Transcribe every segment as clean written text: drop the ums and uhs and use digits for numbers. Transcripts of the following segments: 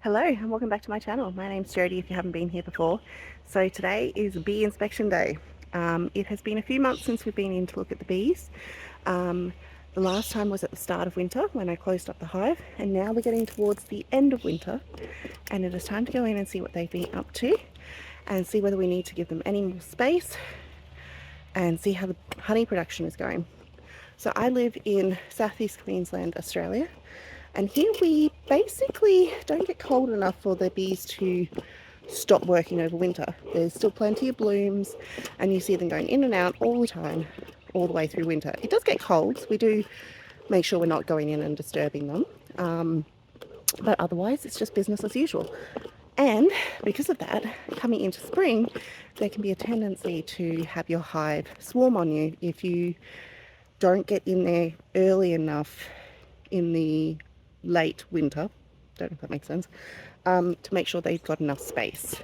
Hello and welcome back to my channel. My name's Jodie if you haven't been here before. So today is bee inspection day. It has been a few months since we've been in to look at the bees. The last time was at the start of winter when I closed up the hive, and now we're getting towards the end of winter and it is time to go in and see what they've been up to and see whether we need to give them any more space and see how the honey production is going. So I live in southeast Queensland, Australia, and here we basically don't get cold enough for the bees to stop working over winter. There's still plenty of blooms and you see them going in and out all the time, all the way through winter. It does get cold, so we do make sure we're not going in and disturbing them. But otherwise it's just business as usual. And because of that, coming into spring, there can be a tendency to have your hive swarm on you if you don't get in there early enough in the late winter, don't know if that makes sense, to make sure they've got enough space.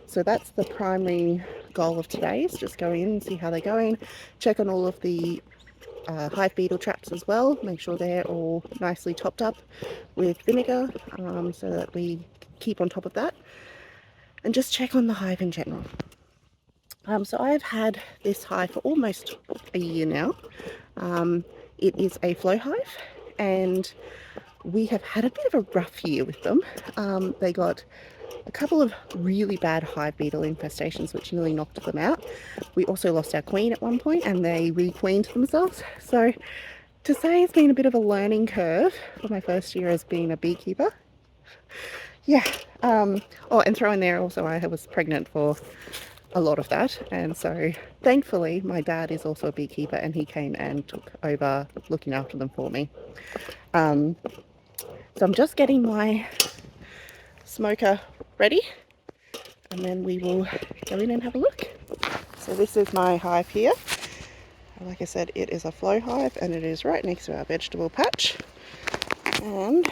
So that's the primary goal of today, is just go in and see how they're going, check on all of the hive beetle traps as well, make sure they're all nicely topped up with vinegar, so that we keep on top of that, and just check on the hive in general. So I've had this hive for almost a year now. It is a Flow Hive, and we have had a bit of a rough year with them. They got a couple of really bad hive beetle infestations which nearly knocked them out. We also lost our queen at one point and they re-queened themselves. So to say it's been a bit of a learning curve for my first year as being a beekeeper. Yeah. Oh, and throw in there also I was pregnant for a lot of that, and so thankfully my dad is also a beekeeper and he came and took over looking after them for me. So I'm just getting my smoker ready and then we will go in and have a look. So this is my hive here. Like I said, it is a Flow Hive and it is right next to our vegetable patch, and you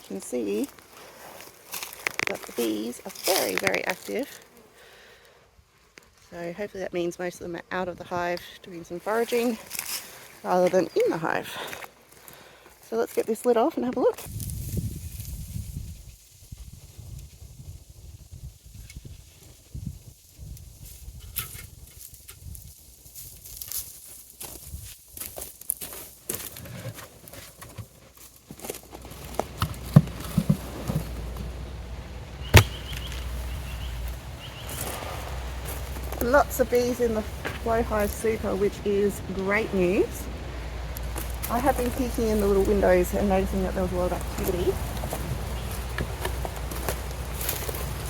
can see that the bees are very active. So hopefully that means most of them are out of the hive doing some foraging rather than in the hive. So let's get this lid off and have a look. Lots of bees in the Flow Hive super, which is great news. I have been peeking in the little windows and noticing that there was a lot of activity.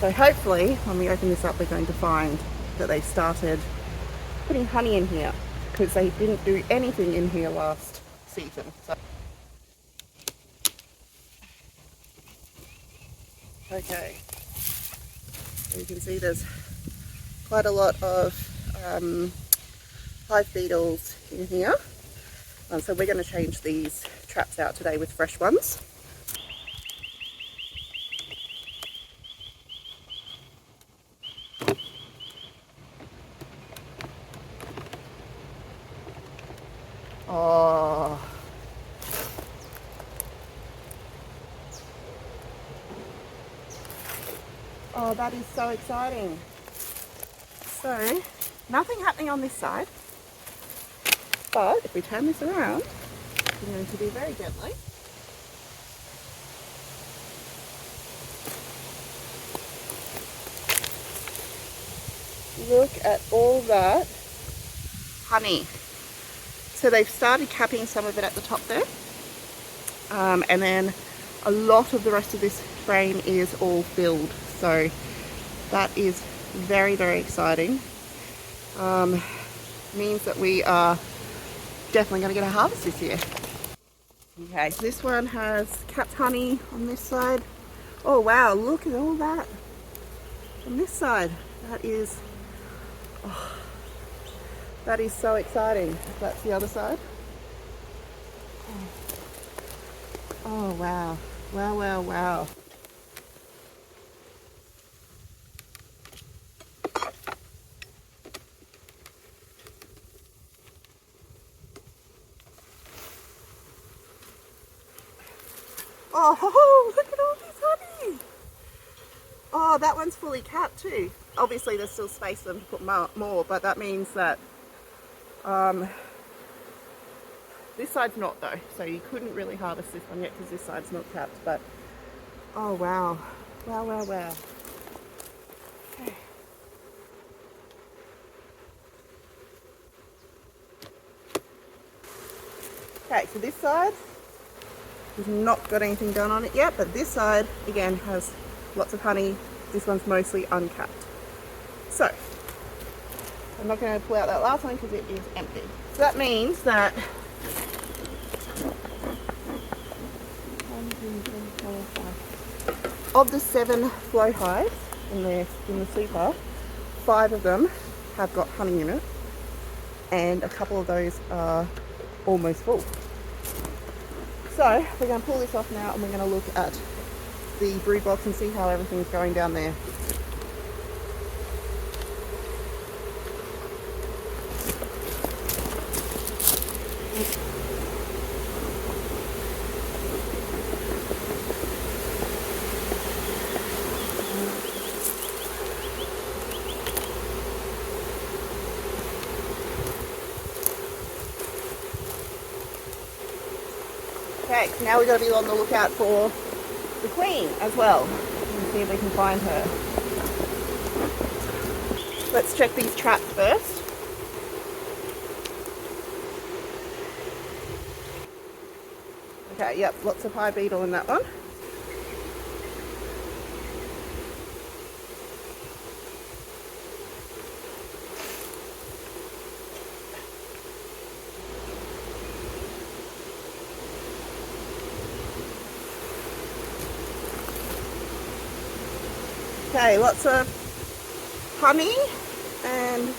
So hopefully when we open this up we're going to find that they started putting honey in here, because they didn't do anything in here last season. So, okay, so you can see there's quite a lot of hive beetles in here. So we're going to change these traps out today with fresh ones. Oh, oh, that is so exciting. So nothing happening on this side, but if we turn this around, I'm going to do very gently. Look at all that honey. So they've started capping some of it at the top there, and then a lot of the rest of this frame is all filled. So that is very exciting. Means that we are definitely going to get a harvest this year. Okay, this one has capped honey on this side. Oh wow, look at all that on this side. That is, oh, that is so exciting. That's the other side. Oh wow, wow. Oh, look at all this honey. Oh, that one's fully capped too. Obviously there's still space for them to put more, but that means that this side's not though, so you couldn't really harvest this one yet because this side's not capped. But oh wow, wow, wow, wow. Okay. Okay, so this side has not got anything done on it yet, but this side again has lots of honey. This one's mostly uncapped. So I'm not going to pull out that last one because it is empty. So that means that of the 7 flow hives in the super, 5 of them have got honey in it, and a couple of those are almost full. So we're going to pull this off now and we're going to look at the brood box and see how everything's going down there. Okay, now we've got to be on the lookout for the queen as well and see if we can find her. Let's check these traps first. Okay, yep, lots of hive beetle in that one. Okay, lots of honey and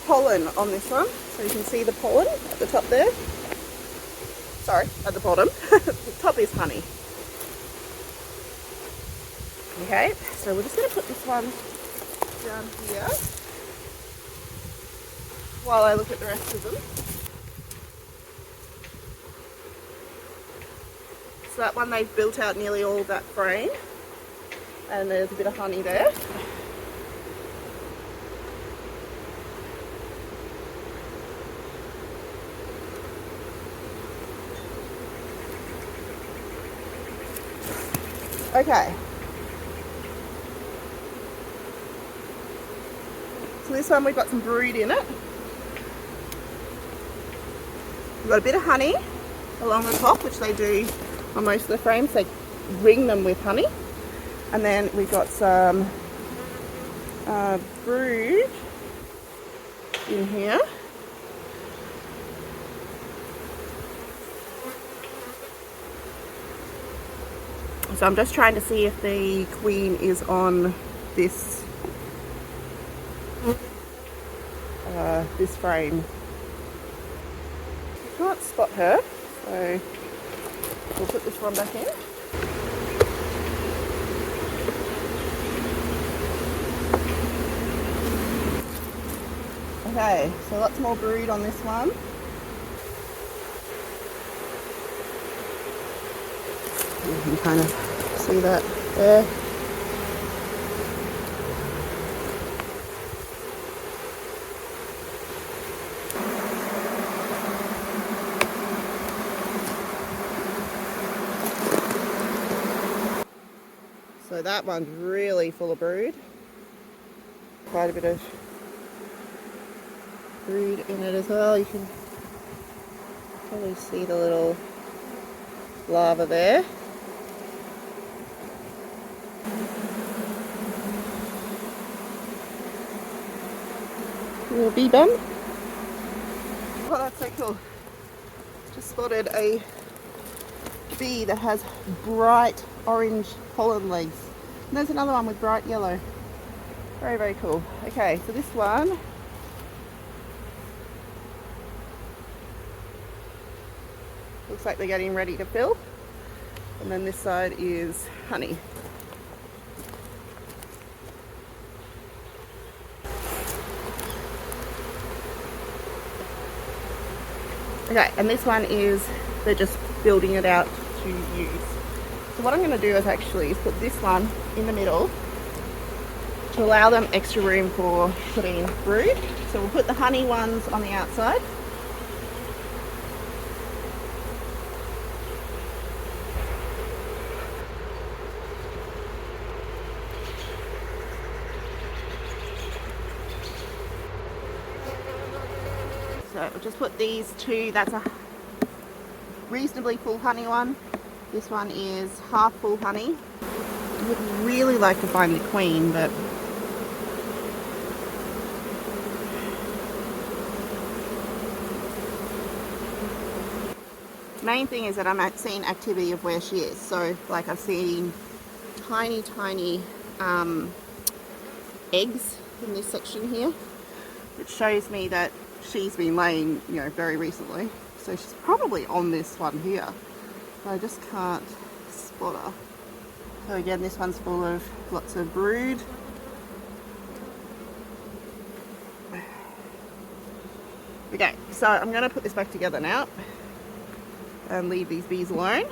pollen on this one. So you can see the pollen at the top there. Sorry, at the bottom. The top is honey. Okay, so we're just going to put this one down here while I look at the rest of them. So that one, they've built out nearly all of that frame. And there's a bit of honey there. Okay. So this one we've got some brood in it. We've got a bit of honey along the top, which they do on most of the frames. They ring them with honey. And then we've got some brood in here. So I'm just trying to see if the queen is on this this frame. I can't spot her, so we'll put this one back in. Okay, so lots more brood on this one. You can kind of see that there. So that one's really full of brood. Quite a bit of brood in it as well. You can probably see the little larva there. Little bee bum. Oh, that's so cool. Just spotted a bee that has bright orange pollen leaves. And there's another one with bright yellow. Very, very cool. Okay, so this one looks like they're getting ready to fill. And then this side is honey. Okay, and this one is, they're just building it out to use. So what I'm going to do is put this one in the middle to allow them extra room for putting brood. So we'll put the honey ones on the outside. So we'll just put these two. That's a reasonably full honey one. This one is half full honey. I would really like to find the queen, but main thing is that I'm seeing activity of where she is. So like I've seen tiny eggs in this section here, which shows me that she's been laying, you know, very recently. So she's probably on this one here, but I just can't spot her. So again, this one's full of lots of brood. Okay, so I'm going to put this back together now and leave these bees alone.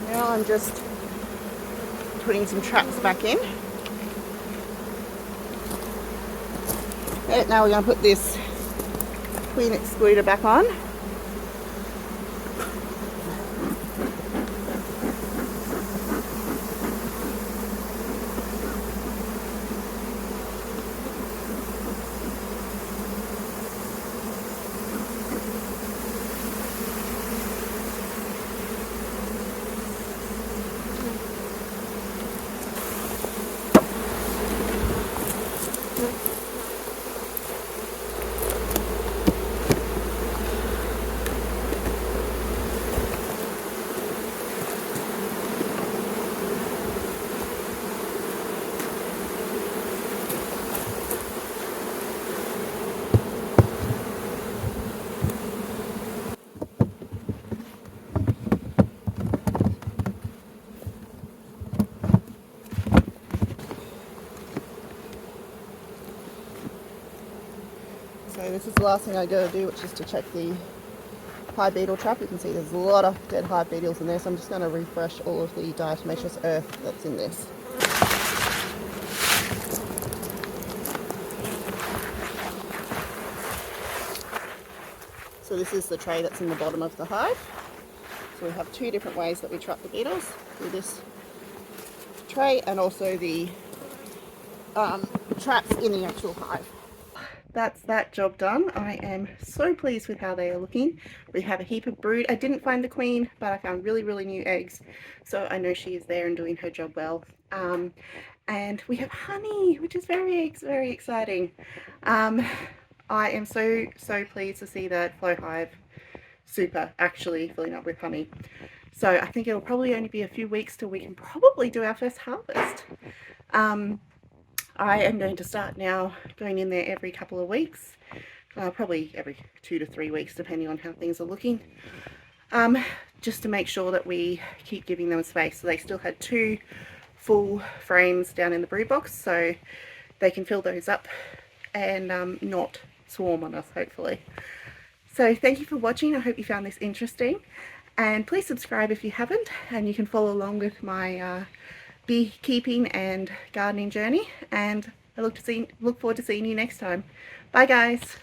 Now I'm just putting some traps back in. Okay, now we're going to put this queen excluder back on. So this is the last thing I go to do, which is to check the hive beetle trap. You can see there's a lot of dead hive beetles in there, so I'm just going to refresh all of the diatomaceous earth that's in this. So this is the tray that's in the bottom of the hive. So we have two different ways that we trap the beetles, through this tray and also the traps in the actual hive. That's that job done. I am so pleased with how they are looking. We have a heap of brood. I didn't find the queen, but I found really new eggs, so I know she is there and doing her job well. And we have honey, which is very exciting. I am so pleased to see that Flow Hive super actually filling up with honey. So I think it'll probably only be a few weeks till we can probably do our first harvest. I am going to start now going in there every couple of weeks, probably every 2 to 3 weeks depending on how things are looking, just to make sure that we keep giving them space. So they still had 2 full frames down in the brood box, so they can fill those up and not swarm on us, hopefully. So thank you for watching. I hope you found this interesting, and please subscribe if you haven't, and you can follow along with my beekeeping and gardening journey, and I look forward to seeing you next time. Bye guys.